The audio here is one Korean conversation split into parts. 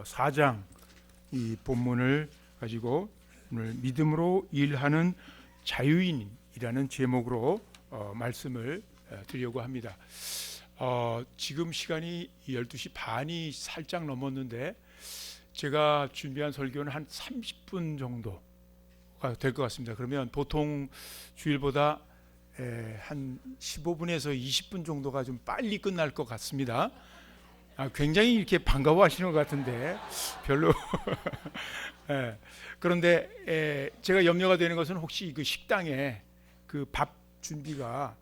4장 이 본문을 가지고 오늘 믿음으로 일하는 자유인이라는 제목으로 말씀을 드리려고 합니다. 지금 시간이 12시 반이 살짝 넘었는데 제가 준비한 설교는 한 30분 정도가 될 것 같습니다. 그러면 보통 주일보다 한 15분에서 20분 정도가 좀 빨리 끝날 것 같습니다. 굉장히 이렇게 반가워하시는 것 같은데 별로 그런데 제가 염려가 되는 것은 혹시 그 식당에 그 밥 준비가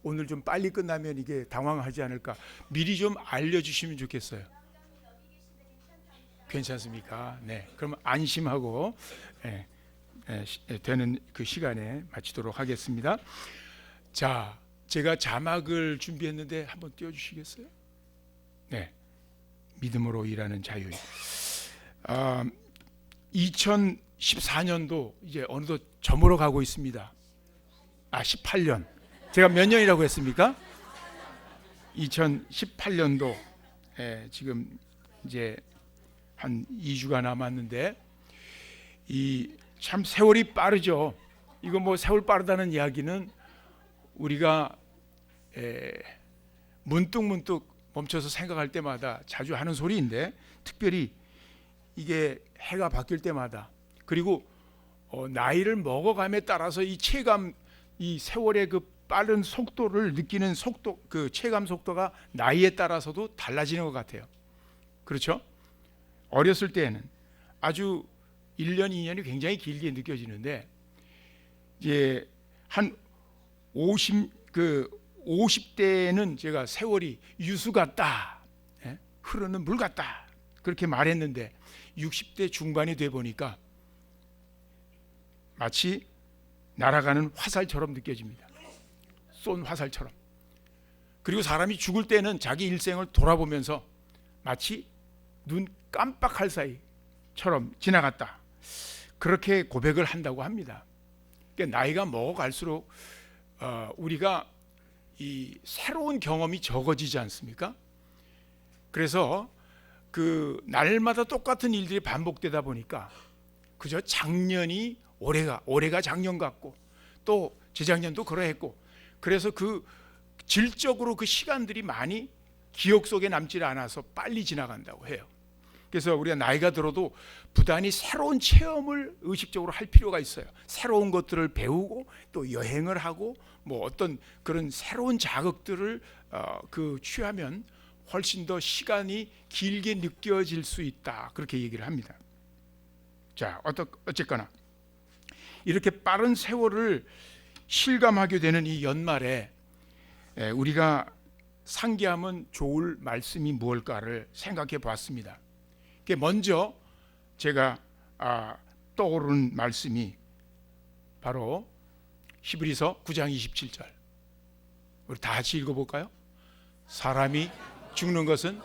오늘 좀 빨리 끝나면 이게 당황하지 않을까 미리 좀 알려주시면 좋겠어요. 괜찮습니까? 네, 그럼 안심하고 되는 그 시간에 마치도록 하겠습니다. 자, 제가 자막을 준비했는데 한번 띄워주시겠어요? 네, 믿음으로 일하는 자유인. 2014년도 이제 어느덧 저물어 가고 있습니다. 18년. 제가 몇 년이라고 했습니까? 2018년도 지금 이제 한 2주가 남았는데 이 참 세월이 빠르죠. 이거 뭐 세월 빠르다는 이야기는 우리가 문득 멈춰서 생각할 때마다 자주 하는 소리인데, 특별히 이게 해가 바뀔 때마다, 그리고 나이를 먹어감에 따라서 이 체감, 이 세월의 그 빠른 속도를 느끼는 속도, 그 체감 속도가 나이에 따라서도 달라지는 것 같아요. 그렇죠? 어렸을 때는 아주 1년, 2년이 굉장히 길게 느껴지는데 이제 한 50대에는 제가 세월이 유수 같다, 흐르는 물 같다 그렇게 말했는데 60대 중반이 돼 보니까 마치 날아가는 화살처럼 느껴집니다. 쏜 화살처럼. 그리고 사람이 죽을 때는 자기 일생을 돌아보면서 마치 눈 깜빡할 사이처럼 지나갔다, 그렇게 고백을 한다고 합니다. 그러니까 나이가 먹어갈수록 우리가 이 새로운 경험이 적어지지 않습니까? 그래서 그 날마다 똑같은 일들이 반복되다 보니까 그저 작년이 올해가 작년 같고 또 재작년도 그러했고, 그래서 그 질적으로 그 시간들이 많이 기억 속에 남지 않아서 빨리 지나간다고 해요. 그래서 우리가 나이가 들어도 부단히 새로운 체험을 의식적으로 할 필요가 있어요. 새로운 것들을 배우고 또 여행을 하고 뭐 어떤 그런 새로운 자극들을 취하면 훨씬 더 시간이 길게 느껴질 수 있다, 그렇게 얘기를 합니다. 자, 어쨌거나 이렇게 빠른 세월을 실감하게 되는 이 연말에 우리가 상기하면 좋을 말씀이 무엇일까를 생각해 보았습니다. 먼저 제가 떠오르는 말씀이 바로 히브리서 9장 27절. 우리 다 같이 읽어볼까요? 사람이 죽는 것은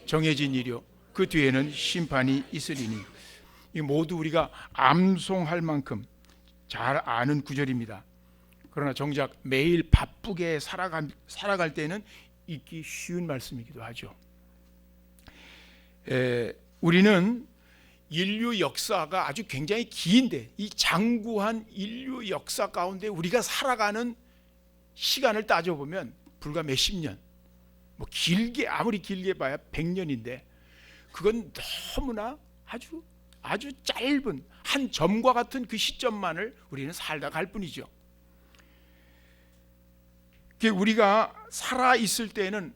정해진 일이요 그 뒤에는 심판이 있으리니. 이 모두 우리가 암송할 만큼 잘 아는 구절입니다. 그러나 정작 매일 바쁘게 살아갈 때는 읽기 쉬운 말씀이기도 하죠. 우리는 인류 역사가 아주 굉장히 긴데, 이 장구한 인류 역사 가운데 우리가 살아가는 시간을 따져보면 불과 몇십 년, 뭐 길게 아무리 길게 봐야 100년인데 그건 너무나 아주 짧은 한 점과 같은 그 시점만을 우리는 살다 갈 뿐이죠. 우리가 살아 있을 때는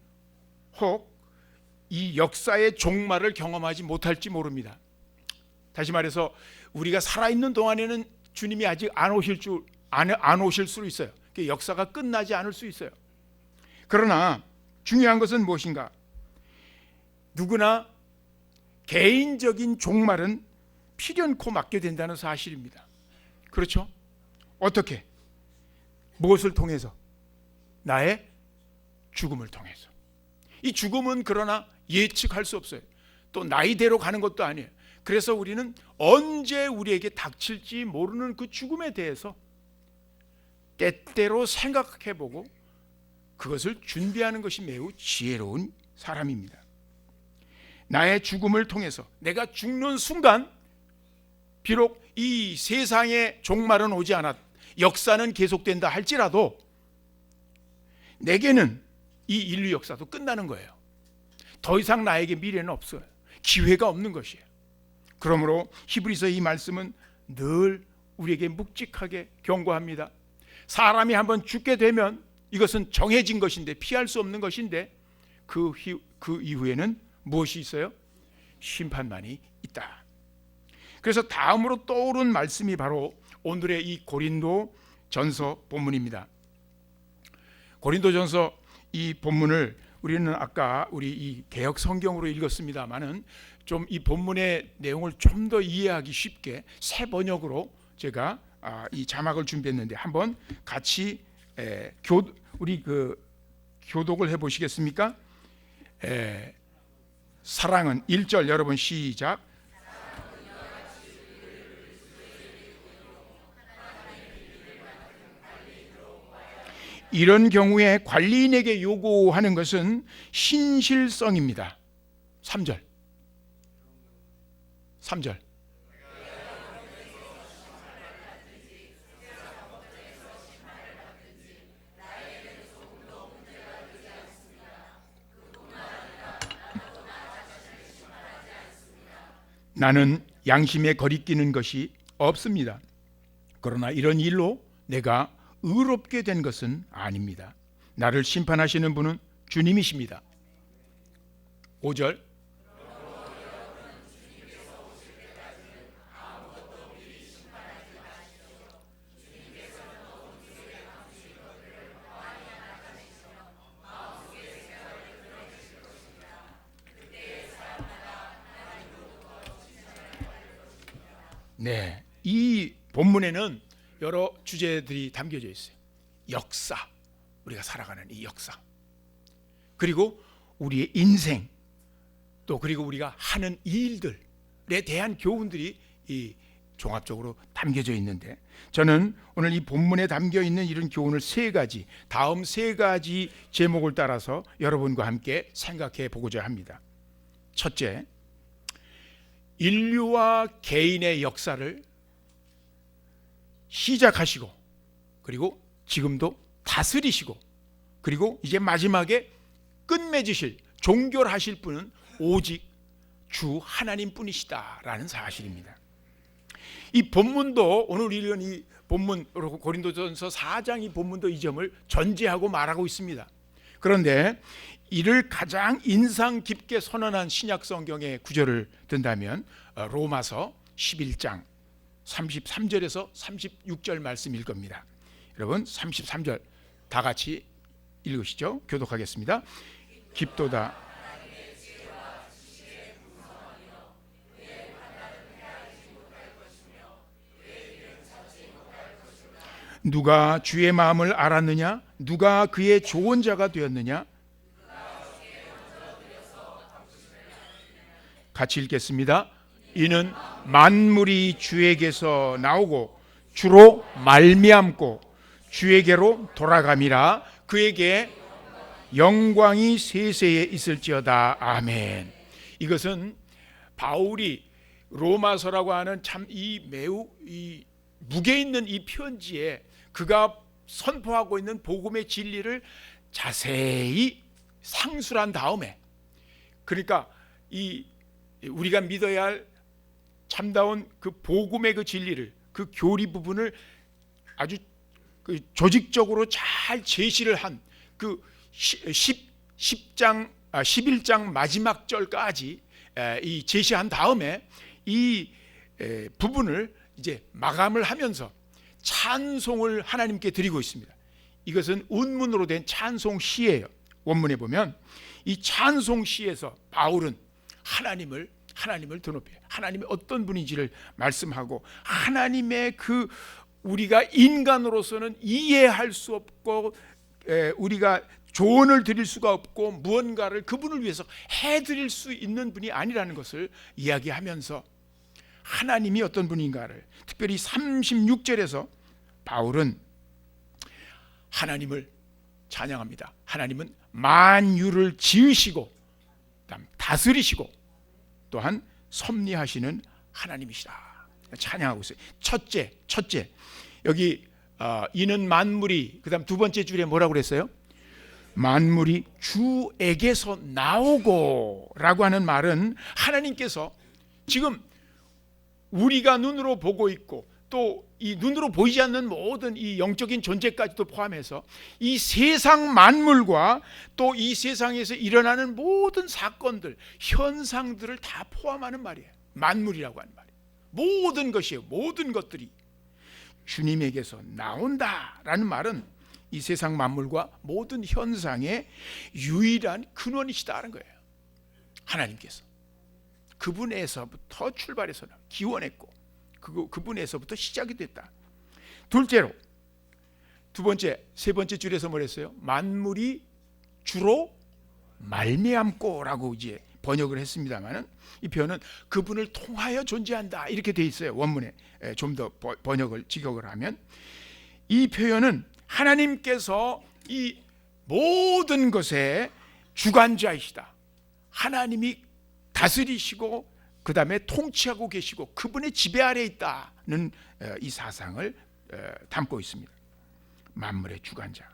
혹 이 역사의 종말을 경험하지 못할지 모릅니다. 다시 말해서 우리가 살아있는 동안에는 주님이 아직 안 오실 수도 있어요. 역사가 끝나지 않을 수 있어요. 그러나 중요한 것은 무엇인가? 누구나 개인적인 종말은 필연코 맞게 된다는 사실입니다. 그렇죠? 어떻게? 무엇을 통해서? 나의 죽음을 통해서. 이 죽음은 그러나 예측할 수 없어요. 또 나이대로 가는 것도 아니에요. 그래서 우리는 언제 우리에게 닥칠지 모르는 그 죽음에 대해서 때때로 생각해보고 그것을 준비하는 것이 매우 지혜로운 사람입니다. 나의 죽음을 통해서 내가 죽는 순간 비록 이 세상의 종말은 오지 않았, 역사는 계속된다 할지라도 내게는 이 인류 역사도 끝나는 거예요. 더 이상 나에게 미래는 없어요. 기회가 없는 것이에요. 그러므로 히브리서 이 말씀은 늘 우리에게 묵직하게 경고합니다. 사람이 한번 죽게 되면 이것은 정해진 것인데, 피할 수 없는 것인데, 그 이후에는 무엇이 있어요? 심판만이 있다. 그래서 다음으로 떠오른 말씀이 바로 오늘의 이 고린도 전서 본문입니다. 고린도 전서 이 본문을 우리는 아까 우리 이 개역 성경으로 읽었습니다만은 좀 이 본문의 내용을 좀 더 이해하기 쉽게 새 번역으로 제가 이 자막을 준비했는데 한번 같이 우리 교독을 해보시겠습니까? 사랑은 1절 여러분 시작. 이런 경우에 관리인에게 요구하는 것은 신실성입니다. 3절. 나는 양심에 거리끼는 것이 없습니다. 그러나 이런 일로 내가 의롭게 된 것은 아닙니다. 나를 심판하시는 분은 주님이십니다. 5절. 네, 이 본문에는 여러 주제들이 담겨져 있어요. 역사, 우리가 살아가는 이 역사, 그리고 우리의 인생, 또 그리고 우리가 하는 일들에 대한 교훈들이 이 종합적으로 담겨져 있는데, 저는 오늘 이 본문에 담겨 있는 이런 교훈을 다음 세 가지 제목을 따라서 여러분과 함께 생각해 보고자 합니다. 첫째, 인류와 개인의 역사를 시작하시고, 그리고 지금도 다스리시고, 그리고 이제 마지막에 끝맺으실, 종결하실 분은 오직 주 하나님 뿐이시다라는 사실입니다. 이 본문도, 오늘 읽은 이 본문 고린도전서 4장 이 본문도 이 점을 전제하고 말하고 있습니다. 그런데 이를 가장 인상 깊게 선언한 신약 성경의 구절을 든다면 로마서 11장 33절에서 36절 말씀일 겁니다. 여러분 33절 다 같이 읽으시죠. 교독하겠습니다. 깊도다 누가 주의 마음을 알았느냐? 누가 그의 조언자가 되었느냐? 같이 읽겠습니다. 이는 만물이 주에게서 나오고 주로 말미암고 주에게로 돌아감이라. 그에게 영광이 세세에 있을지어다. 아멘. 이것은 바울이 로마서라고 하는 참 이 매우 이 무게 있는 이 편지에 그가 선포하고 있는 복음의 진리를 자세히 상술한 다음에, 그러니까 이 우리가 믿어야 할 참다운 그 복음의 그 진리를, 그 교리 부분을 아주 그 조직적으로 잘 제시를 한 그 11장 마지막 절까지 이 제시한 다음에 이 부분을 이제 마감을 하면서 찬송을 하나님께 드리고 있습니다. 이것은 운문으로 된 찬송 시예요. 원문에 보면 이 찬송 시에서 바울은 하나님을 드높여요. 하나님이 어떤 분인지를 말씀하고, 하나님의 그 우리가 인간으로서는 이해할 수 없고 우리가 조언을 드릴 수가 없고 무언가를 그분을 위해서 해드릴 수 있는 분이 아니라는 것을 이야기하면서 하나님이 어떤 분인가를, 특별히 36절에서 바울은 하나님을 찬양합니다. 하나님은 만유를 지으시고 다스리시고 또한 섭리하시는 하나님이시다. 찬양하고 있어요. 첫째 여기 이는 만물이, 그 다음 두 번째 줄에 뭐라고 그랬어요? 만물이 주에게서 나오고 라고 하는 말은 하나님께서 지금 우리가 눈으로 보고 있고 또 이 눈으로 보이지 않는 모든 이 영적인 존재까지도 포함해서 이 세상 만물과 또 이 세상에서 일어나는 모든 사건들, 현상들을 다 포함하는 말이에요. 만물이라고 하는 말이에요. 모든 것이에요. 모든 것들이 주님에게서 나온다라는 말은 이 세상 만물과 모든 현상의 유일한 근원이시다는 거예요. 하나님께서 그분에서부터 출발해서 기원했고 그분에서부터 시작이 됐다. 둘째로 세 번째 줄에서 뭐랬어요? 만물이 주로 말미암고라고 이제 번역을 했습니다만은 이 표현은 그분을 통하여 존재한다 이렇게 돼 있어요. 원문에 좀 더 번역을 직역을 하면 이 표현은 하나님께서 이 모든 것의 주관자이시다. 하나님이 다스리시고 그 다음에 통치하고 계시고 그분의 지배 아래에 있다는 이 사상을 담고 있습니다. 만물의 주관자.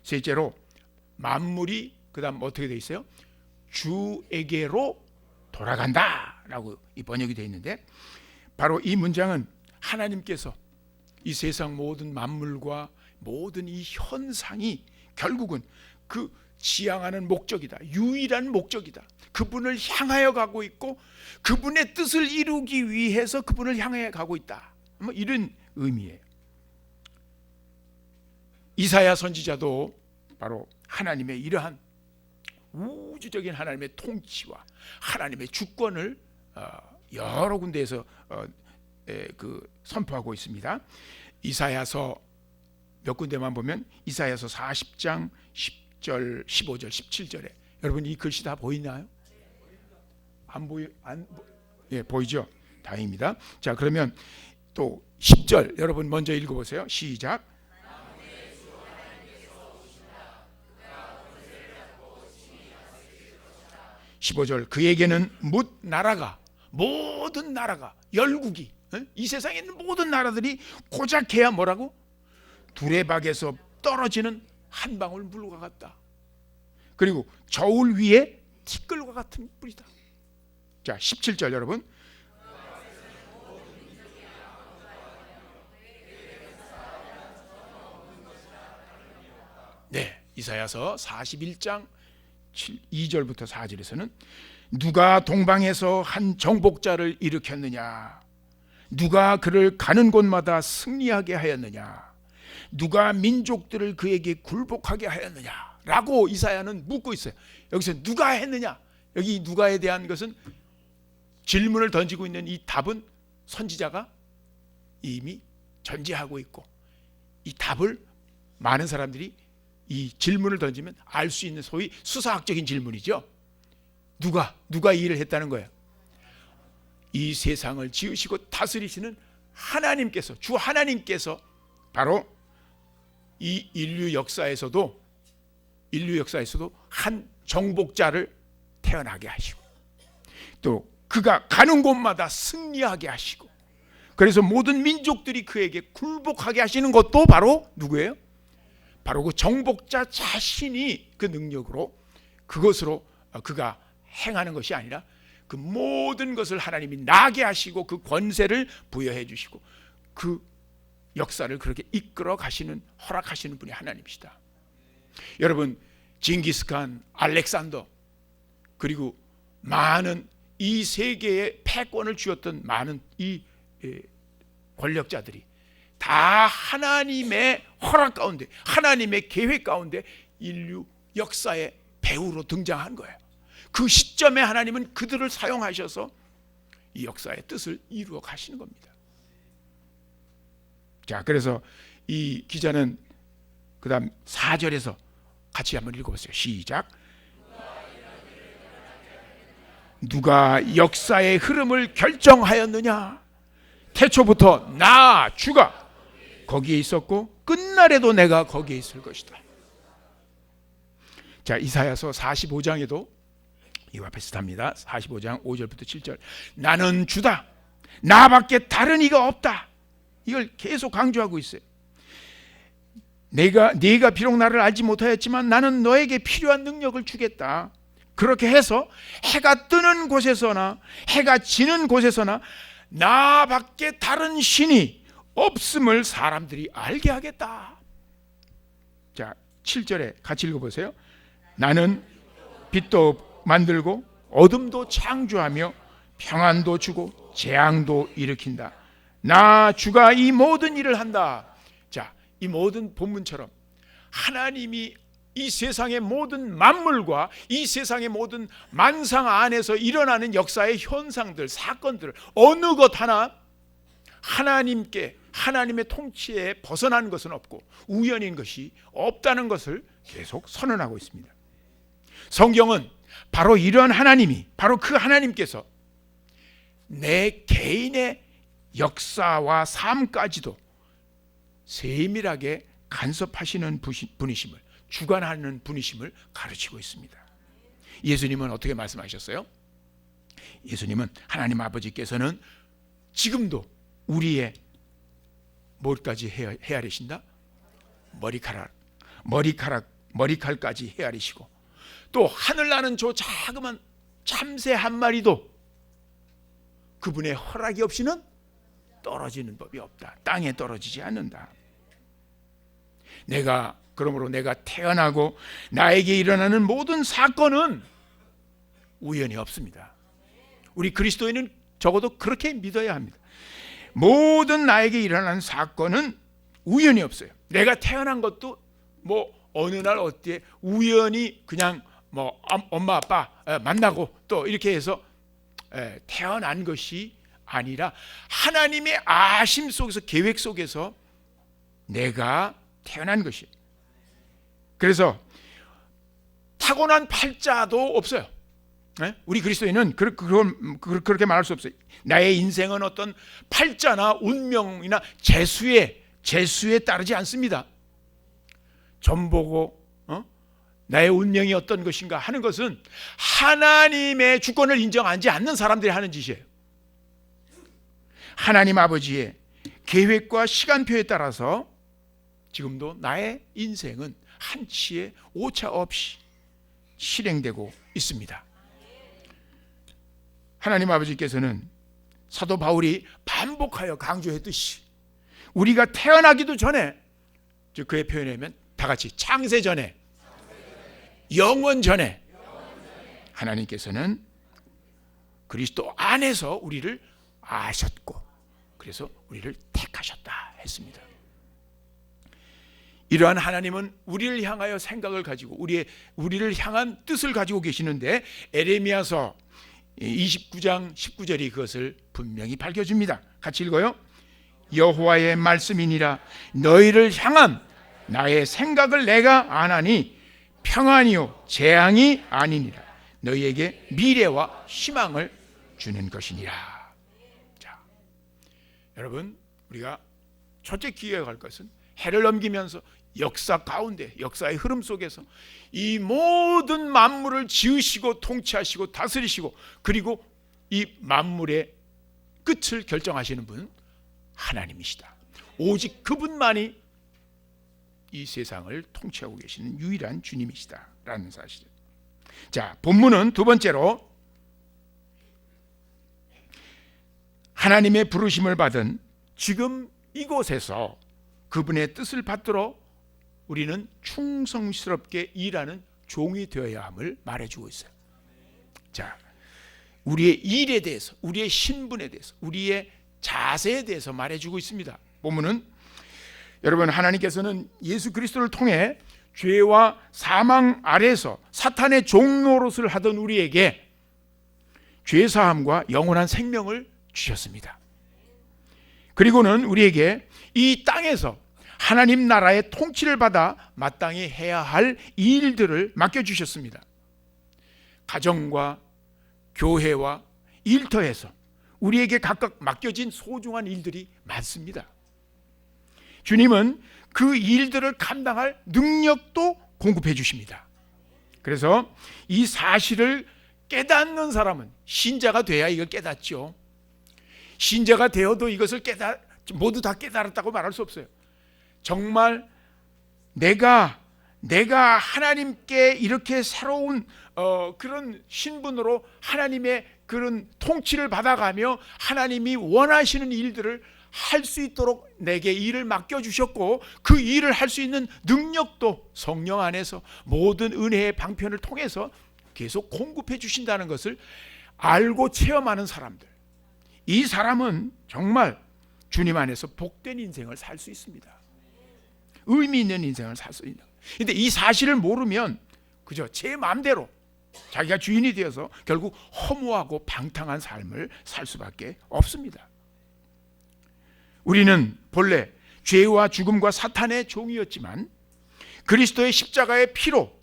셋째로 만물이 그 다음 어떻게 되어 있어요? 주에게로 돌아간다라고 이 번역이 되어 있는데 바로 이 문장은 하나님께서 이 세상 모든 만물과 모든 이 현상이 결국은 그 지향하는 목적이다. 유일한 목적이다. 그분을 향하여 가고 있고 그분의 뜻을 이루기 위해서 그분을 향해 가고 있다. 뭐 이런 의미예요. 이사야 선지자도 바로 하나님의 이러한 우주적인 하나님의 통치와 하나님의 주권을 여러 군데에서 선포하고 있습니다. 이사야서 몇 군데만 보면 이사야서 40장 10절, 15절, 17절에 여러분 이 글씨 다 보이나요? 예, 보이죠? 다행입니다. 자, 그러면 또 10절 여러분 먼저 읽어보세요. 시작. 15절 그에게는 뭇 나라가 모든 나라가 열국이 이 세상에 있는 모든 나라들이 고작 해야 뭐라고? 두레박에서 떨어지는 한 방울 물과 같다. 그리고 저울 위에 티끌과 같은 뿌리다. 자, 17절 여러분. 네, 이사야서 41장 2절부터 4절에서는 누가 동방에서 한 정복자를 일으켰느냐? 누가 그를 가는 곳마다 승리하게 하였느냐? 누가 민족들을 그에게 굴복하게 하였느냐? 라고 이사야는 묻고 있어요. 여기서 누가 했느냐? 여기 누가에 대한 것은 질문을 던지고 있는 이 답은 선지자가 이미 전제하고 있고 이 답을 많은 사람들이 이 질문을 던지면 알 수 있는 소위 수사학적인 질문이죠. 누가 이 일을 했다는 거예요? 이 세상을 지으시고 다스리시는 하나님께서, 주 하나님께서 바로 이 인류 역사에서도 한 정복자를 태어나게 하시고 또 그가 가는 곳마다 승리하게 하시고 그래서 모든 민족들이 그에게 굴복하게 하시는 것도 바로 누구예요? 바로 그 정복자 자신이 그 능력으로 그것으로 그가 행하는 것이 아니라 그 모든 것을 하나님이 나게 하시고 그 권세를 부여해 주시고 그 역사를 그렇게 이끌어 가시는, 허락하시는 분이 하나님이시다. 여러분, 징기스칸, 알렉산더 그리고 많은 이 세계에 패권을 쥐었던 많은 이 권력자들이 다 하나님의 허락 가운데, 하나님의 계획 가운데 인류 역사의 배우로 등장한 거예요. 그 시점에 하나님은 그들을 사용하셔서 이 역사의 뜻을 이루어 가시는 겁니다. 자, 그래서 이 기자는 그 다음 4절에서 같이 한번 읽어보세요. 시작. 누가 역사의 흐름을 결정하였느냐? 태초부터 나 주가 거기에 있었고 끝날에도 내가 거기에 있을 것이다. 자, 이사야서 45장에도 이와 비슷합니다. 45장 5절부터 7절. 나는 주다. 나밖에 다른 이가 없다. 이걸 계속 강조하고 있어요. 네가 비록 나를 알지 못하였지만 나는 너에게 필요한 능력을 주겠다. 그렇게 해서 해가 뜨는 곳에서나 해가 지는 곳에서나 나밖에 다른 신이 없음을 사람들이 알게 하겠다. 자, 7절에 같이 읽어보세요. 나는 빛도 만들고 어둠도 창조하며 평안도 주고 재앙도 일으킨다. 나 주가 이 모든 일을 한다. 자, 이 모든 본문처럼 하나님이 이 세상의 모든 만물과 이 세상의 모든 만상 안에서 일어나는 역사의 현상들, 사건들 어느 것 하나 하나님의 통치에 벗어나는 것은 없고 우연인 것이 없다는 것을 계속 선언하고 있습니다. 성경은 바로 이러한 하나님이, 바로 그 하나님께서 내 개인의 역사와 삶까지도 세밀하게 간섭하시는 분이심을, 주관하는 분이심을 가르치고 있습니다. 예수님은 어떻게 말씀하셨어요? 예수님은 하나님 아버지께서는 지금도 우리의 뭘까지 헤아리신다? 머리칼까지 헤아리시고, 또 하늘 나는 저 자그만 참새 한 마리도 그분의 허락이 없이는 떨어지는 법이 없다. 땅에 떨어지지 않는다. 그러므로 내가 태어나고 나에게 일어나는 모든 사건은 우연이 없습니다. 우리 그리스도인은 적어도 그렇게 믿어야 합니다. 모든 나에게 일어나는 사건은 우연이 없어요. 내가 태어난 것도 뭐 어느 날 어디에 우연히 그냥 뭐 엄마 아빠 만나고 또 이렇게 해서 태어난 것이 아니라 하나님의 아심 속에서, 계획 속에서 내가 태어난 것이에요. 그래서 타고난 팔자도 없어요. 우리 그리스도인은 그렇게 말할 수 없어요. 나의 인생은 어떤 팔자나 운명이나 재수에 따르지 않습니다. 점 보고 나의 운명이 어떤 것인가 하는 것은 하나님의 주권을 인정하지 않는 사람들이 하는 짓이에요. 하나님 아버지의 계획과 시간표에 따라서 지금도 나의 인생은 한치의 오차 없이 실행되고 있습니다. 하나님 아버지께서는 사도 바울이 반복하여 강조했듯이 우리가 태어나기도 전에, 즉 그의 표현이면 다 같이 창세 전에, 영원 전에 하나님께서는 그리스도 안에서 우리를 아셨고 그래서 우리를 택하셨다 했습니다. 이러한 하나님은 우리를 향하여 생각을 가지고 우리를 향한 뜻을 가지고 계시는데 에레미야서 29장 19절이 그것을 분명히 밝혀줍니다. 같이 읽어요. 여호와의 말씀이니라. 너희를 향한 나의 생각을 내가 아나니 평안이요 재앙이 아니니라. 너희에게 미래와 희망을 주는 것이니라. 자, 여러분, 우리가 첫째 기억할 것은 해를 넘기면서 역사 가운데, 역사의 흐름 속에서 이 모든 만물을 지으시고 통치하시고 다스리시고 그리고 이 만물의 끝을 결정하시는 분은 하나님이시다. 오직 그분만이 이 세상을 통치하고 계시는 유일한 주님이시다라는 사실이에요. 자, 본문은 두 번째로 하나님의 부르심을 받은 지금 이곳에서 그분의 뜻을 받들어 우리는 충성스럽게 일하는 종이 되어야 함을 말해주고 있어요. 자, 우리의 일에 대해서, 우리의 신분에 대해서, 우리의 자세에 대해서 말해주고 있습니다. 본문은 여러분, 하나님께서는 예수 그리스도를 통해 죄와 사망 아래에서 사탄의 종 노릇을 하던 우리에게 죄사함과 영원한 생명을 주셨습니다. 그리고는 우리에게 이 땅에서 하나님 나라의 통치를 받아 마땅히 해야 할 일들을 맡겨주셨습니다. 가정과 교회와 일터에서 우리에게 각각 맡겨진 소중한 일들이 많습니다. 주님은 그 일들을 감당할 능력도 공급해 주십니다. 그래서 이 사실을 깨닫는 사람은 신자가 돼야 이걸 깨닫죠. 신자가 되어도 이것을 모두 다 깨달았다고 말할 수 없어요. 정말 내가 하나님께 이렇게 새로운 그런 신분으로 하나님의 그런 통치를 받아가며 하나님이 원하시는 일들을 할 수 있도록 내게 일을 맡겨주셨고, 그 일을 할 수 있는 능력도 성령 안에서 모든 은혜의 방편을 통해서 계속 공급해 주신다는 것을 알고 체험하는 사람들, 이 사람은 정말 주님 안에서 복된 인생을 살 수 있습니다. 의미 있는 인생을 살 수 있는. 근데 이 사실을 모르면 그저 제 마음대로 자기가 주인이 되어서 결국 허무하고 방탕한 삶을 살 수밖에 없습니다. 우리는 본래 죄와 죽음과 사탄의 종이었지만 그리스도의 십자가의 피로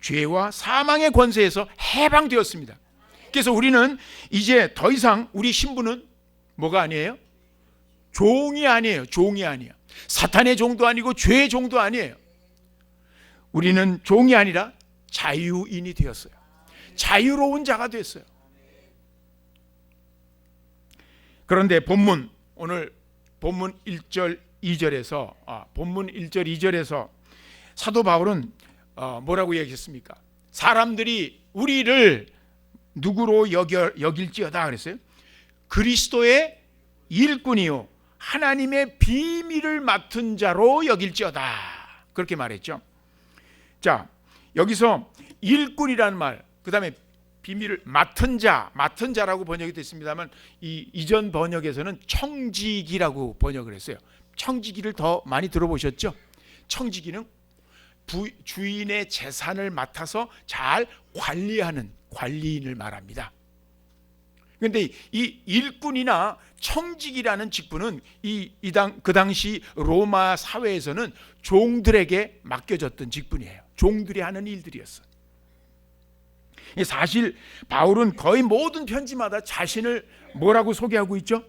죄와 사망의 권세에서 해방되었습니다. 그래서 우리는 이제 더 이상 우리 신분은 뭐가 아니에요? 종이 아니에요. 종이 아니에요. 사탄의 종도 아니고 죄의 종도 아니에요. 우리는 종이 아니라 자유인이 되었어요. 자유로운 자가 됐어요. 그런데 오늘 본문 1절 2절에서 본문 1절 2절에서 사도 바울은 뭐라고 얘기했습니까? 사람들이 우리를 누구로 여길지어다 그랬어요. 그리스도의 일꾼이요 하나님의 비밀을 맡은 자로 여길지어다, 그렇게 말했죠. 자, 여기서 일꾼이라는 말, 그 다음에 비밀을 맡은 자라고 번역이 됐습니다만 이전 번역에서는 청지기라고 번역을 했어요. 청지기를 더 많이 들어보셨죠? 청지기는 주인의 재산을 맡아서 잘 관리하는 관리인을 말합니다. 그런데 이 일꾼이나 청직이라는 직분은 그 당시 로마 사회에서는 종들에게 맡겨졌던 직분이에요. 종들이 하는 일들이었어요. 사실 바울은 거의 모든 편지마다 자신을 뭐라고 소개하고 있죠?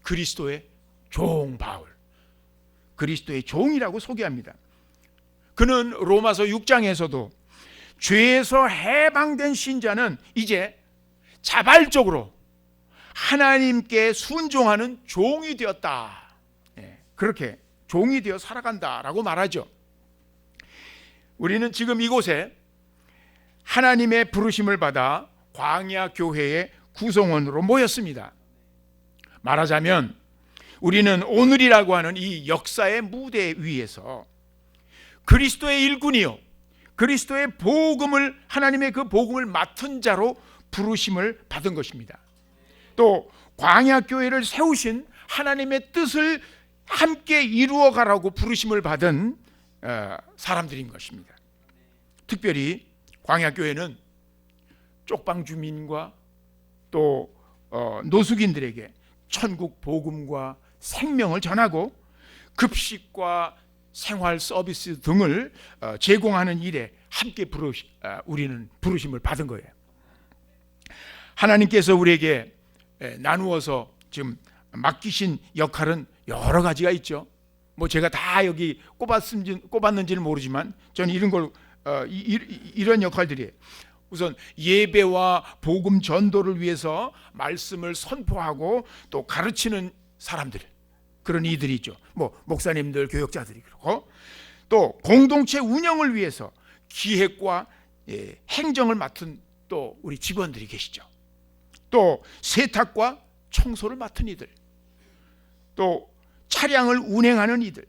그리스도의 종 바울, 그리스도의 종이라고 소개합니다. 그는 로마서 6장에서도 죄에서 해방된 신자는 이제 자발적으로 하나님께 순종하는 종이 되었다, 그렇게 종이 되어 살아간다라고 말하죠. 우리는 지금 이곳에 하나님의 부르심을 받아 광야 교회의 구성원으로 모였습니다. 말하자면 우리는 오늘이라고 하는 이 역사의 무대 위에서 그리스도의 일꾼이요 그리스도의 복음을, 하나님의 그 복음을 맡은 자로 부르심을 받은 것입니다. 또 광야 교회를 세우신 하나님의 뜻을 함께 이루어 가라고 부르심을 받은 사람들인 것입니다. 특별히 광야 교회는 쪽방 주민과 또 노숙인들에게 천국 복음과 생명을 전하고 급식과 생활 서비스 등을 제공하는 일에 함께 우리는 부르심을 받은 거예요. 하나님께서 우리에게 나누어서 지금 맡기신 역할은 여러 가지가 있죠. 뭐 제가 다 여기 꼽았는지는 모르지만 저는 이런 역할들이에요. 우선 예배와 복음 전도를 위해서 말씀을 선포하고 또 가르치는 사람들, 그런 이들이 있죠. 뭐 목사님들, 교역자들이 그렇고, 또 공동체 운영을 위해서 기획과 행정을 맡은 또 우리 직원들이 계시죠. 또 세탁과 청소를 맡은 이들, 또 차량을 운행하는 이들,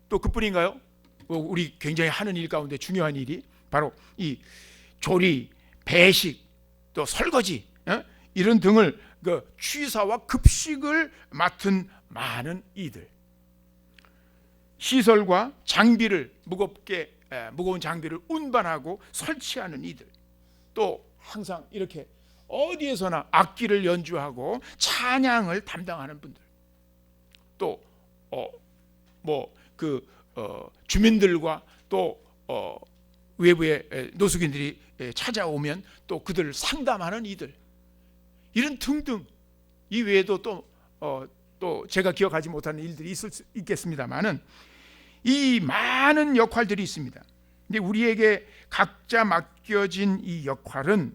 또 그뿐인가요? 우리 굉장히 하는 일 가운데 중요한 일이 바로 이 조리, 배식, 또 설거지, 이런 등을 취사와 급식을 맡은 많은 이들, 시설과 장비를 무거운 장비를 운반하고 설치하는 이들, 또 항상 이렇게 어디에서나 악기를 연주하고 찬양을 담당하는 분들, 또 주민들과 또 외부의 노숙인들이 찾아오면 또 그들을 상담하는 이들, 이런 등등, 이 외에도 또 제가 기억하지 못하는 일들이 있겠습니다만은 이 많은 역할들이 있습니다. 근데 우리에게 각자 맡겨진 이 역할은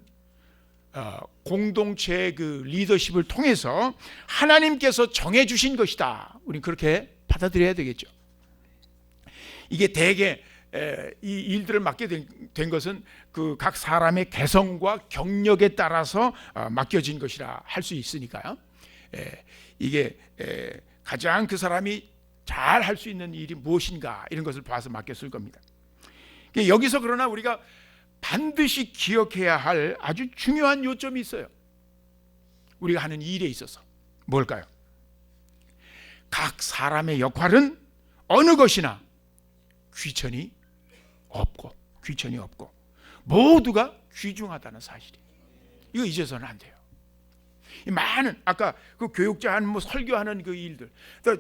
공동체의 그 리더십을 통해서 하나님께서 정해 주신 것이다. 우리는 그렇게 받아들여야 되겠죠. 이게 대개 이 일들을 맡게 된 것은 그 각 사람의 개성과 경력에 따라서 맡겨진 것이라 할 수 있으니까요. 이게 가장 그 사람이 잘 할 수 있는 일이 무엇인가 이런 것을 봐서 맡겼을 겁니다. 여기서 그러나 우리가 반드시 기억해야 할 아주 중요한 요점이 있어요. 우리가 하는 일에 있어서 뭘까요? 각 사람의 역할은 어느 것이나 귀천이 없고 모두가 귀중하다는 사실이에요. 이거 잊어서는 안 돼요. 많은 아까 그 교육자 뭐 설교하는 그 일들, 또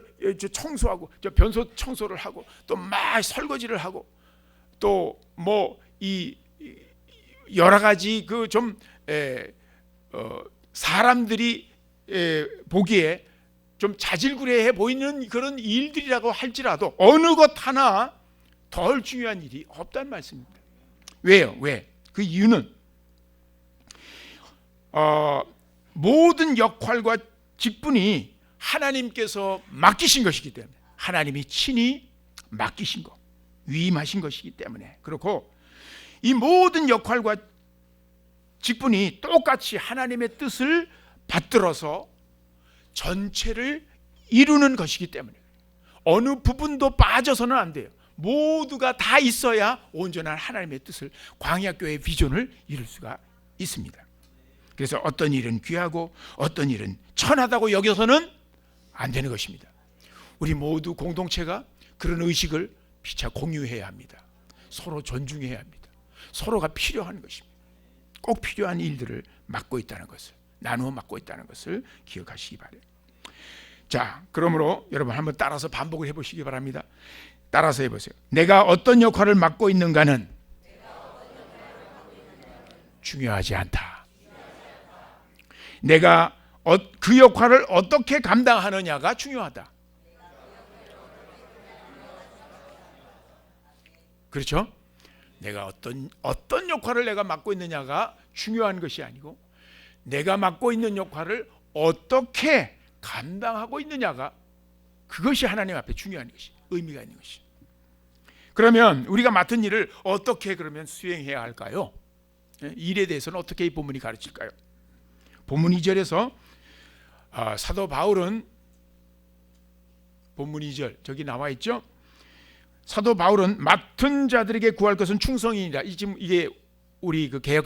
청소하고 저 변소 청소를 하고 또 막 설거지를 하고 또 뭐 이 여러 가지 그 좀 사람들이 보기에 좀 자질구레해 보이는 그런 일들이라고 할지라도 어느 것 하나 덜 중요한 일이 없다는 말씀입니다. 왜요? 왜? 그 이유는 모든 역할과 직분이 하나님께서 맡기신 것이기 때문에, 하나님이 친히 맡기신 것, 위임하신 것이기 때문에 그렇고, 이 모든 역할과 직분이 똑같이 하나님의 뜻을 받들어서 전체를 이루는 것이기 때문에 어느 부분도 빠져서는 안 돼요. 모두가 다 있어야 온전한 하나님의 뜻을, 광야교회의 비전을 이룰 수가 있습니다. 그래서 어떤 일은 귀하고 어떤 일은 천하다고 여겨서는 안 되는 것입니다. 우리 모두 공동체가 그런 의식을 피차 공유해야 합니다. 서로 존중해야 합니다. 서로가 필요한 것입니다. 꼭 필요한 일들을 맡고 있다는 것을, 나누어 맡고 있다는 것을 기억하시기 바래요. 자, 그러므로 여러분 한번 따라서 반복을 해보시기 바랍니다. 따라서 해보세요. 내가 어떤 역할을 맡고 있는가는 중요하지 않다. 내가 그 역할을 어떻게 감당하느냐가 중요하다. 그렇죠? 내가 어떤 역할을 내가 맡고 있느냐가 중요한 것이 아니고, 내가 맡고 있는 역할을 어떻게 감당하고 있느냐가, 그것이 하나님 앞에 중요한 것이, 의미가 있는 것이. 그러면 우리가 맡은 일을 어떻게 그러면 수행해야 할까요? 일에 대해서는 어떻게 이 본문이 가르칠까요? 본문 2절에서 사도 바울은, 본문 2절 저기 나와 있죠? 사도 바울은 맡은 자들에게 구할 것은 충성이니라. 지금 이게 우리 그 개역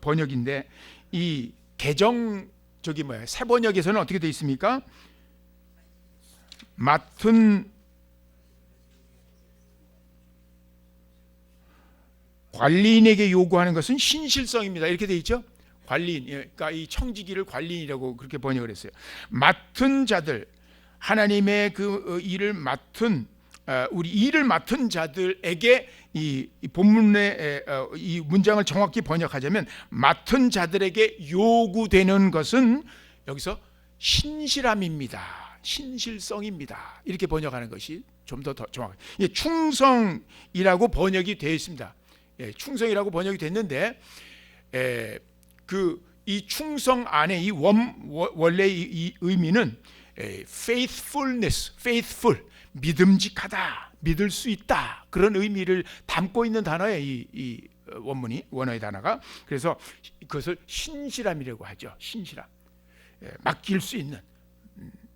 번역인데, 이 개정 저기 뭐야, 새 번역에서는 어떻게 되어 있습니까? 맡은 관리인에게 요구하는 것은 신실성입니다. 이렇게 되어 있죠? 관리인, 그러니까 이 청지기를 관리인이라고 그렇게 번역을 했어요. 맡은 자들, 하나님의 그 일을 맡은, 우리 일을 맡은 자들에게 이 본문의 이 문장을 정확히 번역하자면, 맡은 자들에게 요구되는 것은 여기서 신실함입니다. 신실성입니다. 이렇게 번역하는 것이 좀 더 정확해요. 충성이라고 번역이 되어 있습니다. 충성이라고 번역이 됐는데, 이 충성 안에 이 원래 이 의미는 faithfulness, faithful, 믿음직하다, 믿을 수 있다, 그런 의미를 담고 있는 단어예요. 이 원어의 단어가. 그래서 그것을 신실함이라고 하죠. 신실함, 맡길 수 있는,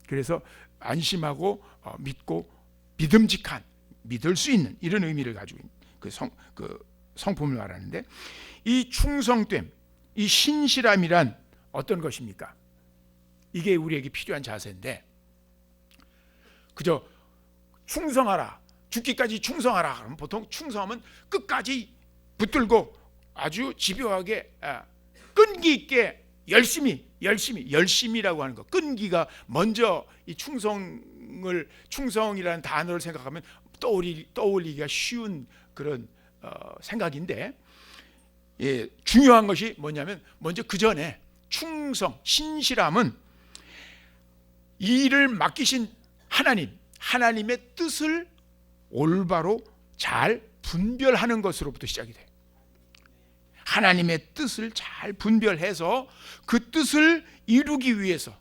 그래서 안심하고 믿고 믿음직한, 믿을 수 있는, 이런 의미를 가지고 있는 그 성품을 말하는데, 이 충성됨, 이 신실함이란 어떤 것입니까? 이게 우리에게 필요한 자세인데, 그저 충성하라, 죽기까지 충성하라 그러면 보통 충성하면 끝까지 붙들고 아주 집요하게, 끈기 있게 열심이라고 하는 것, 끈기가 먼저 이 충성이라는 단어를 생각하면 떠올리기가 쉬운 그런 생각인데, 중요한 것이 뭐냐면, 먼저 그 전에 충성, 신실함은 이 일을 맡기신 하나님의 뜻을 올바로 잘 분별하는 것으로부터 시작이 돼요. 하나님의 뜻을 잘 분별해서 그 뜻을 이루기 위해서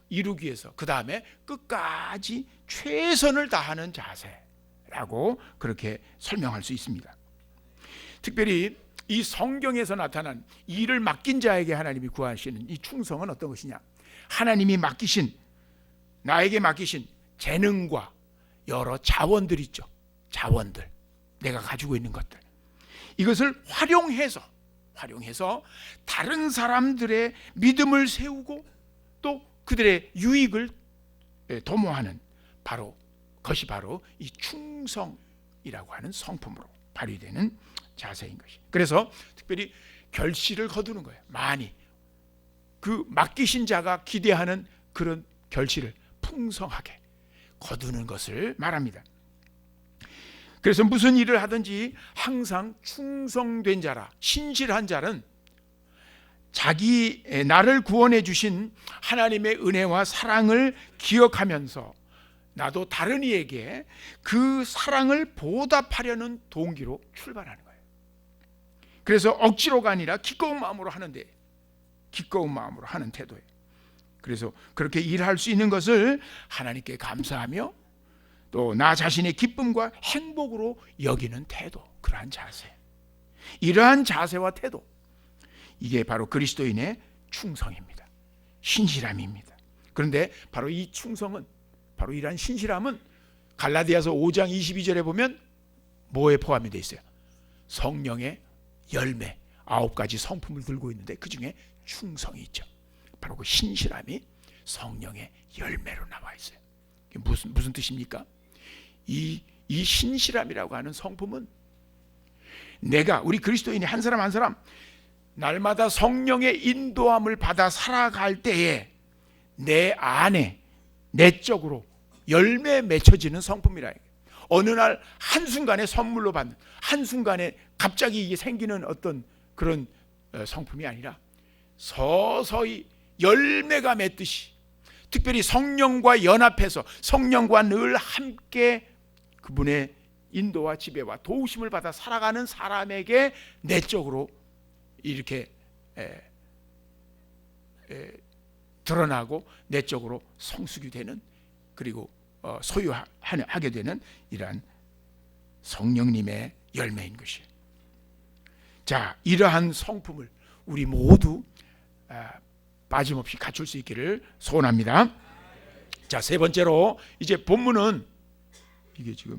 그 다음에 끝까지 최선을 다하는 자세라고 그렇게 설명할 수 있습니다. 특별히 이 성경에서 나타난 일을 맡긴 자에게 하나님이 구하시는 이 충성은 어떤 것이냐? 하나님이 나에게 맡기신 재능과 여러 자원들 있죠. 자원들, 내가 가지고 있는 것들, 이것을 활용해서 다른 사람들의 믿음을 세우고 또 그들의 유익을 도모하는 그것이 바로 이 충성이라고 하는 성품으로 발휘되는 자세인 것이. 그래서 특별히 결실을 거두는 거예요. 많이 그 맡기신 자가 기대하는 그런 결실을 풍성하게 거두는 것을 말합니다. 그래서 무슨 일을 하든지 항상 충성된 자라, 신실한 자는 나를 구원해 주신 하나님의 은혜와 사랑을 기억하면서 나도 다른 이에게 그 사랑을 보답하려는 동기로 출발하는 거예요. 그래서 억지로가 아니라 기꺼운 마음으로 하는 태도예요. 그래서 그렇게 일할 수 있는 것을 하나님께 감사하며 또 나 자신의 기쁨과 행복으로 여기는 태도, 그러한 자세, 이러한 자세와 태도, 이게 바로 그리스도인의 충성입니다. 신실함입니다. 그런데 바로 이 충성은, 바로 이러한 신실함은 갈라디아서 5장 22절에 보면 뭐에 포함이 되어 있어요? 성령의 열매 9가지 성품을 들고 있는데 그 중에 충성이 있죠. 바로 그 신실함이 성령의 열매로 나와 있어요. 이게 무슨 뜻입니까? 이 신실함이라고 하는 성품은 우리 그리스도인이 한 사람 한 사람 날마다 성령의 인도함을 받아 살아갈 때에 내 안에 내적으로 열매에 맺혀지는 성품이라. 어느 날 한순간에 선물로 받는, 한순간에 갑자기 이게 생기는 어떤 그런 성품이 아니라 서서히 열매가 맺듯이, 특별히 성령과 연합해서 성령과 늘 함께 그분의 인도와 지배와 도우심을 받아 살아가는 사람에게 내적으로 이렇게 드러나고 내적으로 성숙이 되는, 그리고 소유하게 되는 이러한 성령님의 열매인 것이에요. 자, 이러한 성품을 우리 모두 빠짐없이 갖출 수 있기를 소원합니다. 자, 세 번째로 이제 본문은 이게 지금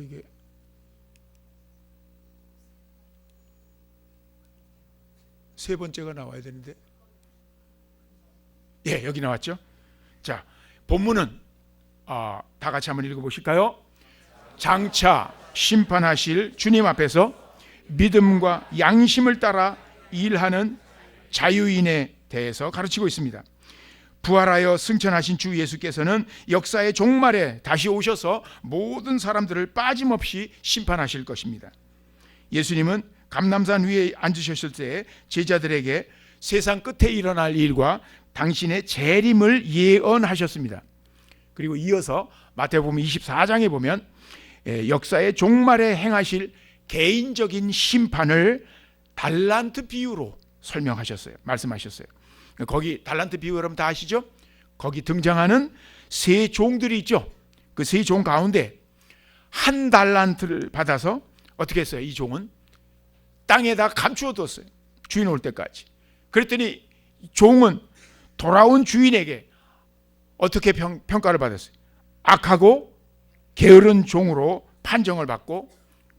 이게 세 번째가 나와야 되는데, 예, 여기 나왔죠. 자, 본문은 다 같이 한번 읽어보실까요? 장차 심판하실 주님 앞에서 믿음과 양심을 따라 일하는 자유인에 대해서 가르치고 있습니다. 부활하여 승천하신 주 예수께서는 역사의 종말에 다시 오셔서 모든 사람들을 빠짐없이 심판하실 것입니다. 예수님은 감람산 위에 앉으셨을 때 제자들에게 세상 끝에 일어날 일과 당신의 재림을 예언하셨습니다. 그리고 이어서 마태복음 24장에 보면 역사의 종말에 행하실 개인적인 심판을 달란트 비유로 설명하셨어요. 말씀하셨어요. 거기 달란트 비유 여러분 다 아시죠? 거기 등장하는 세 종들이 있죠. 그 세 종 가운데 한 달란트를 받아서 어떻게 했어요? 이 종은 땅에다 감추어 뒀어요. 주인 올 때까지. 그랬더니 종은 돌아온 주인에게 어떻게 평가를 받았어요? 악하고 게으른 종으로 판정을 받고,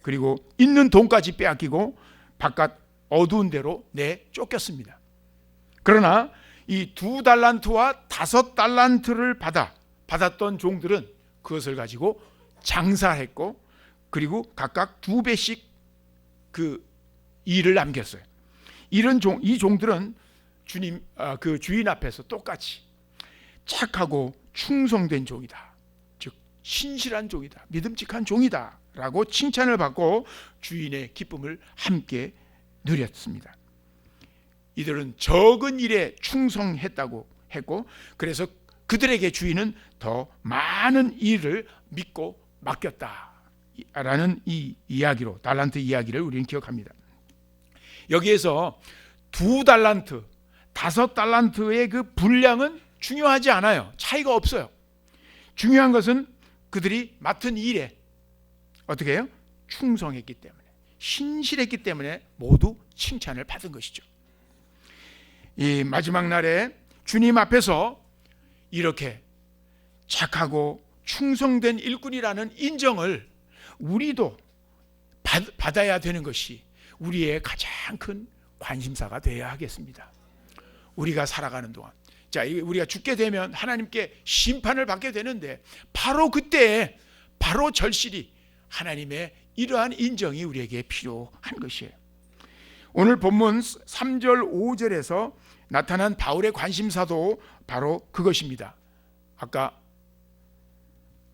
그리고 있는 돈까지 빼앗기고 바깥 어두운 데로 내쫓겼습니다. 그러나 이 2달란트와 5달란트를 받았던 종들은 그것을 가지고 장사했고, 그리고 각각 2배씩 그 일을 남겼어요. 이 종들은 그 주인 앞에서 똑같이 착하고 충성된 종이다, 즉 신실한 종이다, 믿음직한 종이다 라고 칭찬을 받고 주인의 기쁨을 함께 누렸습니다. 이들은 적은 일에 충성했다고 했고, 그래서 그들에게 주인은 더 많은 일을 믿고 맡겼다라는 이 이야기로, 달란트 이야기를 우리는 기억합니다. 여기에서 2달란트, 5달란트의 그 분량은 중요하지 않아요. 차이가 없어요. 중요한 것은 그들이 맡은 일에 어떻게 해요? 충성했기 때문에, 신실했기 때문에 모두 칭찬을 받은 것이죠. 이 마지막 날에 주님 앞에서 이렇게 착하고 충성된 일꾼이라는 인정을 우리도 받아야 되는 것이 우리의 가장 큰 관심사가 되어야 하겠습니다. 우리가 살아가는 동안, 자, 우리가 죽게 되면 하나님께 심판을 받게 되는데, 바로 그때 바로 절실히 하나님의 이러한 인정이 우리에게 필요한 것이에요. 오늘 본문 3절 5절에서 나타난 바울의 관심사도 바로 그것입니다. 아까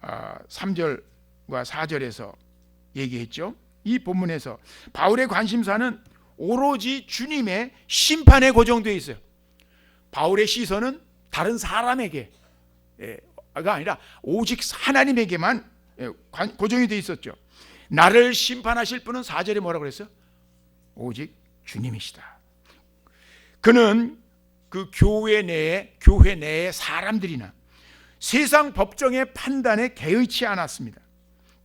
3절과 4절에서 얘기했죠. 이 본문에서 바울의 관심사는 오로지 주님의 심판에 고정되어 있어요. 바울의 시선은 다른 사람에게가 아니라 오직 하나님에게만 고정이 되어 있었죠. 나를 심판하실 분은 4절에 뭐라고 그랬어요? 오직 주님이시다. 그는 그 교회 내의 사람들이나 세상 법정의 판단에 개의치 않았습니다.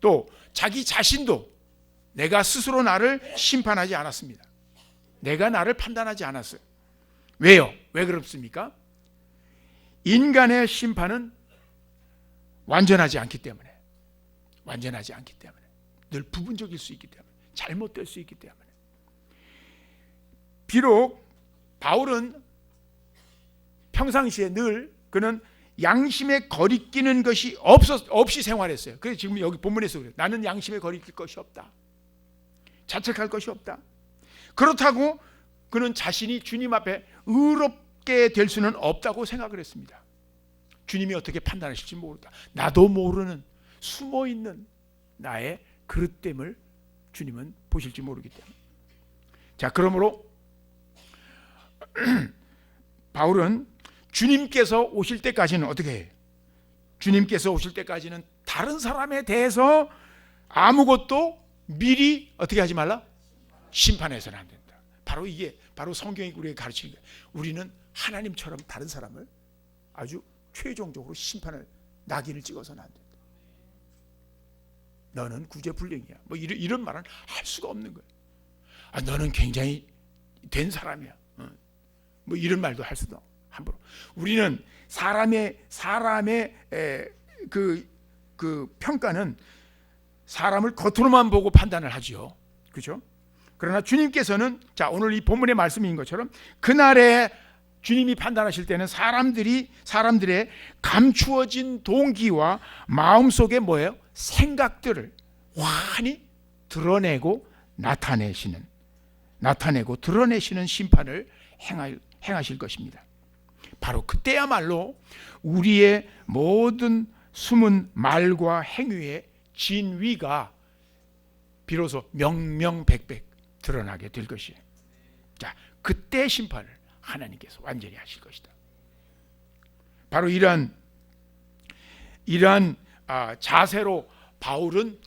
또 자기 자신도 내가 스스로 나를 심판하지 않았습니다. 내가 나를 판단하지 않았어요. 왜요? 왜 그렇습니까? 인간의 심판은 완전하지 않기 때문에, 늘 부분적일 수 있기 때문에, 잘못될 수 있기 때문에. 비록 바울은 평상시에 늘 그는 양심에 거리끼는 것이 없이 생활했어요. 그래서 지금 여기 본문에서 그래요. 나는 양심에 거리낄 것이 없다. 자책할 것이 없다. 그렇다고 그는 자신이 주님 앞에 의롭게 될 수는 없다고 생각을 했습니다. 주님이 어떻게 판단하실지 모른다. 나도 모르는 숨어있는 나의 그릇됨을 주님은 보실지 모르기 때문에. 자, 그러므로 바울은 주님께서 오실 때까지는 어떻게 해요? 주님께서 오실 때까지는 다른 사람에 대해서 아무것도 미리 어떻게 하지 말라? 심판해서는 안 된다. 바로 이게 바로 성경이 우리에게 가르치는 거예요. 우리는 하나님처럼 다른 사람을 아주 최종적으로 심판을, 낙인을 찍어서는 안 된다. 너는 구제불능이야. 뭐 이런 말은 할 수가 없는 거예요. 너는 굉장히 된 사람이야. 뭐 이런 말도 할 수도 없고. 함부로. 우리는 사람의 그 평가는 사람을 겉으로만 보고 판단을 하죠. 그렇죠? 그러나 주님께서는, 자, 오늘 이 본문의 말씀인 것처럼 그날에 주님이 판단하실 때는 사람들의 감추어진 동기와 마음속에 뭐예요? 생각들을 환히 드러내고 드러내시는 심판을 행하실 것입니다. 바로 그때야말로 우리의 모든 숨은 말과 행위의 진위가 비로소 명명백백 드러나게 될 것이에요. 자, 그때 심판을 하나님께서 완전히 하실 것이다. 바로 이러한 자세로 바울은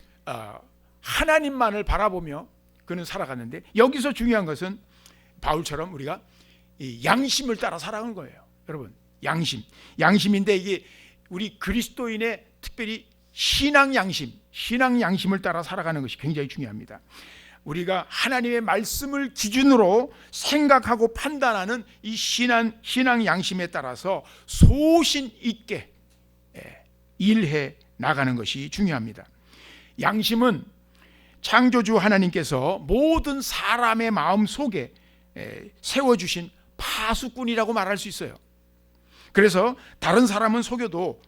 하나님만을 바라보며 그는 살아갔는데, 여기서 중요한 것은 바울처럼 우리가 이 양심을 따라 살아가는 거예요. 여러분, 양심인데 이게 우리 그리스도인의 특별히 신앙 양심을 따라 살아가는 것이 굉장히 중요합니다. 우리가 하나님의 말씀을 기준으로 생각하고 판단하는 이 신앙 양심에 따라서 소신 있게 일해 나가는 것이 중요합니다. 양심은 창조주 하나님께서 모든 사람의 마음 속에 세워주신 파수꾼이라고 말할 수 있어요. 그래서 다른 사람은 속여도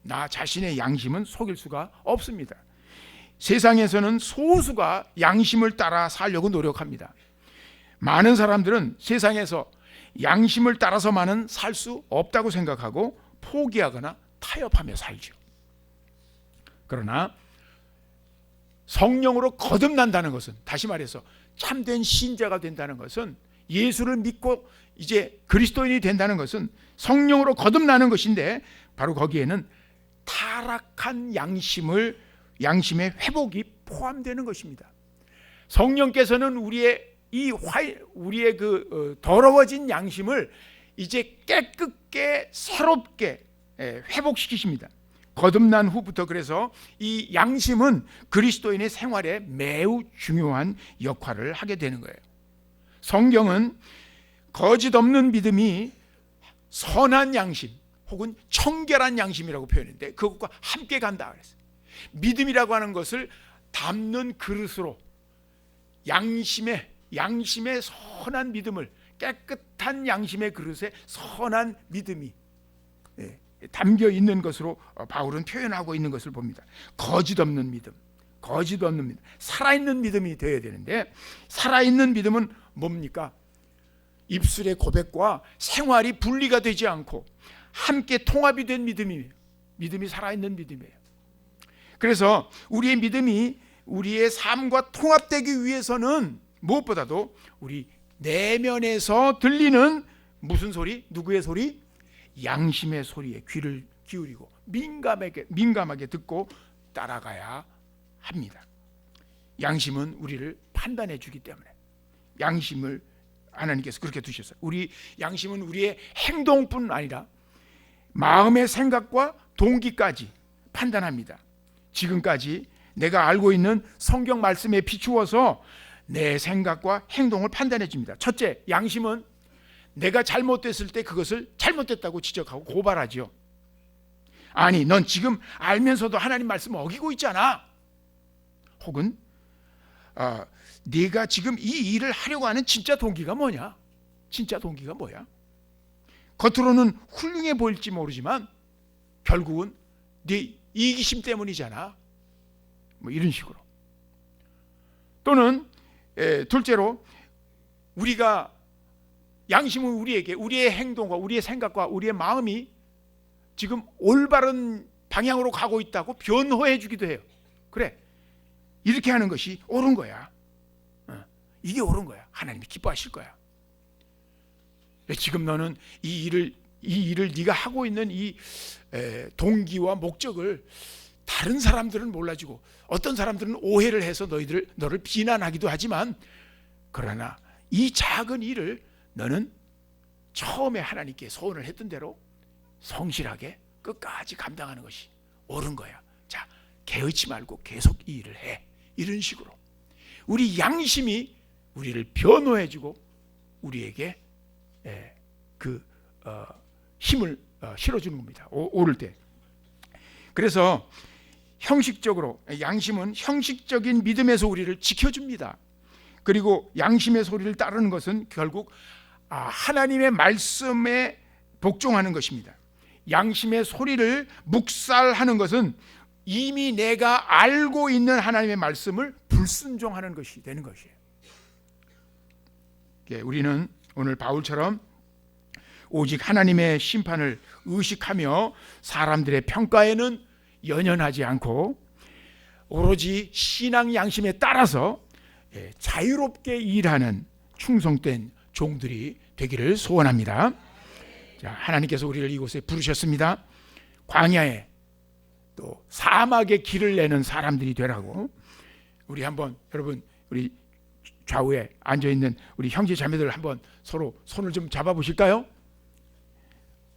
나 자신의 양심은 속일 수가 없습니다. 세상에서는 소수가 양심을 따라 살려고 노력합니다. 많은 사람들은 세상에서 양심을 따라서만은 살 수 없다고 생각하고 포기하거나 타협하며 살죠. 그러나 성령으로 거듭난다는 것은, 다시 말해서 참된 신자가 된다는 것은 예수를 믿고 이제 그리스도인이 된다는 것은 성령으로 거듭나는 것인데, 바로 거기에는 타락한 양심의 회복이 포함되는 것입니다. 성령께서는 우리의 더러워진 양심을 이제 깨끗게 새롭게 회복시키십니다. 거듭난 후부터. 그래서 이 양심은 그리스도인의 생활에 매우 중요한 역할을 하게 되는 거예요. 성경은 거짓 없는 믿음이 선한 양심 혹은 청결한 양심이라고 표현했는데, 그것과 함께 간다 그랬어요. 믿음이라고 하는 것을 담는 그릇으로 양심의 선한 믿음을, 깨끗한 양심의 그릇에 선한 믿음이 담겨 있는 것으로 바울은 표현하고 있는 것을 봅니다. 거짓 없는 믿음, 살아있는 믿음이 되어야 되는데, 살아있는 믿음은 뭡니까? 입술의 고백과 생활이 분리가 되지 않고 함께 통합이 된 믿음이 살아있는 믿음이에요. 그래서 우리의 믿음이 우리의 삶과 통합되기 위해서는 무엇보다도 우리 내면에서 들리는 무슨 소리? 누구의 소리? 양심의 소리에 귀를 기울이고 민감하게 듣고 따라가야 합니다. 양심은 우리를 판단해 주기 때문에 양심을 하나님께서 그렇게 두셨어요. 우리 양심은 우리의 행동뿐 아니라 마음의 생각과 동기까지 판단합니다. 지금까지 내가 알고 있는 성경 말씀에 비추어서 내 생각과 행동을 판단해 줍니다. 첫째, 양심은 내가 잘못됐을 때 그것을 잘못됐다고 지적하고 고발하죠. 아니, 넌 지금 알면서도 하나님 말씀을 어기고 있잖아. 혹은 네가 지금 이 일을 하려고 하는 진짜 동기가 뭐냐? 진짜 동기가 뭐야? 겉으로는 훌륭해 보일지 모르지만 결국은 네 이기심 때문이잖아. 뭐 이런 식으로. 또는 둘째로, 우리가 양심은 우리에게 우리의 행동과 우리의 생각과 우리의 마음이 지금 올바른 방향으로 가고 있다고 변호해 주기도 해요. 그래, 이렇게 하는 것이 옳은 거야. 이게 옳은 거야. 하나님이 기뻐하실 거야. 지금 너는 이 일을 네가 하고 있는 이 동기와 목적을 다른 사람들은 몰라주고 어떤 사람들은 오해를 해서 너를 비난하기도 하지만, 그러나 이 작은 일을 너는 처음에 하나님께 소원을 했던 대로 성실하게 끝까지 감당하는 것이 옳은 거야. 자, 개의치 말고 계속 이 일을 해. 이런 식으로 우리 양심이 우리를 변호해주고 우리에게 힘을 실어주는 겁니다. 오를 때. 그래서 형식적으로 양심은 형식적인 믿음에서 우리를 지켜줍니다. 그리고 양심의 소리를 따르는 것은 결국 하나님의 말씀에 복종하는 것입니다. 양심의 소리를 묵살하는 것은 이미 내가 알고 있는 하나님의 말씀을 불순종하는 것이 되는 것이에요. 우리는 오늘 바울처럼 오직 하나님의 심판을 의식하며 사람들의 평가에는 연연하지 않고 오로지 신앙 양심에 따라서 자유롭게 일하는 충성된 종들이 되기를 소원합니다. 자, 하나님께서 우리를 이곳에 부르셨습니다. 광야에 또 사막에 길을 내는 사람들이 되라고. 우리 한번, 여러분, 우리 좌우에 앉아있는 우리 형제 자매들 한번 서로 손을 좀 잡아보실까요?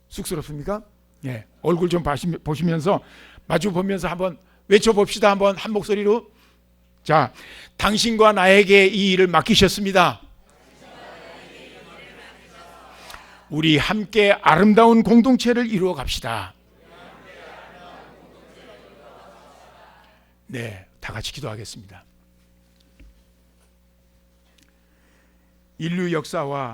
쑥스럽습니까? 예, 얼굴 좀 보시면서 마주 보면서 한번 외쳐봅시다. 한번 한 목소리로. 자, 당신과 나에게 이 일을 맡기셨습니다. 우리 함께 아름다운 공동체를 이루어 갑시다. 네, 다 같이 기도하겠습니다. 인류 역사와